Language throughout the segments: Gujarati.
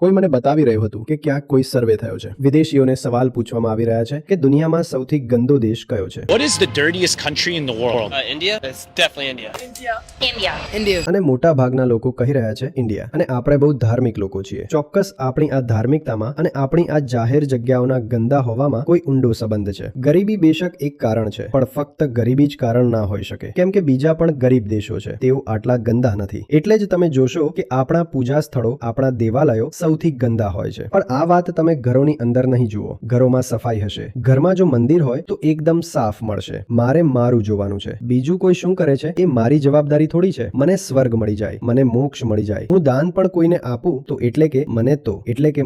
કોઈ મને બતાવી રહ્યું હતું કે ક્યાંક કોઈ સર્વે થયો છે. વિદેશીઓને સવાલ પૂછવામાં આવી રહ્યા છે કે દુનિયામાં સૌથી ગંદો દેશ કયો છે. What is the dirtiest country in the world? India? It's definitely India. India. અને મોટા ભાગના લોકો કહી રહ્યા છે ઇન્ડિયા. અને આપણે બહુ ધાર્મિક લોકો છીએ. ચોક્કસ આપણી આ ધાર્મિકતામાં અને આપણી આ જાહેર જગ્યાઓના ગંદા હોવામાં કોઈ ઊંડો સંબંધ છે. ગરીબી બેશક એક કારણ છે, પણ ફક્ત ગરીબી જ કારણ ના હોઈ શકે, કેમ કે બીજા પણ ગરીબ દેશો છે, તેઓ આટલા ગંદા નથી. એટલે જ તમે જોશો કે આપણા પૂજા સ્થળો, આપણા દેવાલયો સૌથી ગંદા હોય છે. પણ આ વાત તમે ઘરોની અંદર નહીં જુઓ. ઘરોમાં સફાઈ હશે. ઘરમાં જો મંદિર હોય તો એકદમ સાફ મળશે. મારે મારું જોવાનું છે. બીજું કોઈ શું કરે છે એ મારી જવાબદારી થોડી છે. મને સ્વર્ગ મળી જાય, મને મોક્ષ મળી જાય. હું દાન પણ કોઈને આપું તો એટલે કે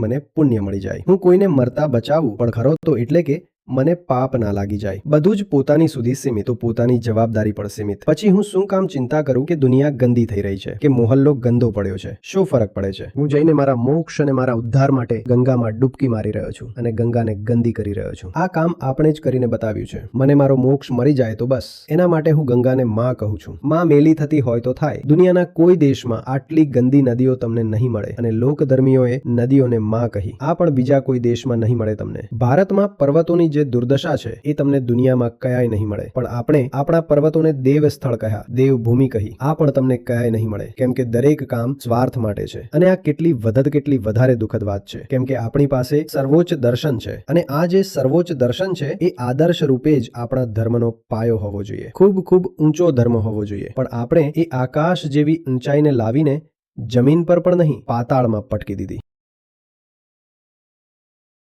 મને પુણ્ય મળી જાય. હું કોઈને મરતા બચાવું પણ ખરો તો એટલે કે મને પાપ ના લાગી જાય. બધું જ પોતાની સુધી સીમિત, તો પોતાની જવાબદારી પણ સીમિત. પછી હું શું કામ ચિંતા કરું કે દુનિયા ગંદી થઈ રહી છે, કે મોહલ્લો ગંદો પડ્યો છે? શું ફરક પડે છે? હું જઈને મારા મોક્ષ અને મારા ઉદ્ધાર માટે ગંગામાં ડૂબકી મારી રહ્યો છું અને ગંગાને ગંદી કરી રહ્યો છું. આ કામ આપણે જ કરીને બતાવ્યું છે. મને મારો મોક્ષ મળી જાય તો બસ, એના માટે હું ગંગાને માં કહું છું. માં મેલી થતી હોય તો થાય. દુનિયાના કોઈ દેશમાં આટલી ગંદી નદીઓ તમને નહીં મળે, અને લોકધર્મીઓએ નદીઓને માં કહી. આ પણ બીજા કોઈ દેશમાં નહીં મળે તમને. ભારતમાં પર્વતોની જે દુર્દશા છે એ તમને દુનિયામાં કયાય નહીં મળે. પણ આપણે આપણા પર્વતોને દેવ સ્થળ કહ્યા, દેવભૂમિ કહી. આ પણ તમને કયાય નહીં મળે, કેમ કે દરેક કામ સ્વાર્થ માટે છે. અને આ કેટલી વધારે દુઃખદ વાત છે, કેમ કે આપણી પાસે સર્વોચ્ચ દર્શન છે. અને આ જે સર્વોચ્ચ દર્શન છે એ આદર્શ રૂપે જ આપણા ધર્મનો પાયો હોવો જોઈએ. ખૂબ ઊંચો ધર્મ હોવો જોઈએ. પણ આપણે એ આકાશ જેવી ઊંચાઈને લાવીને જમીન પર પણ નહીં, પાતાળમાં પટકી દીધી.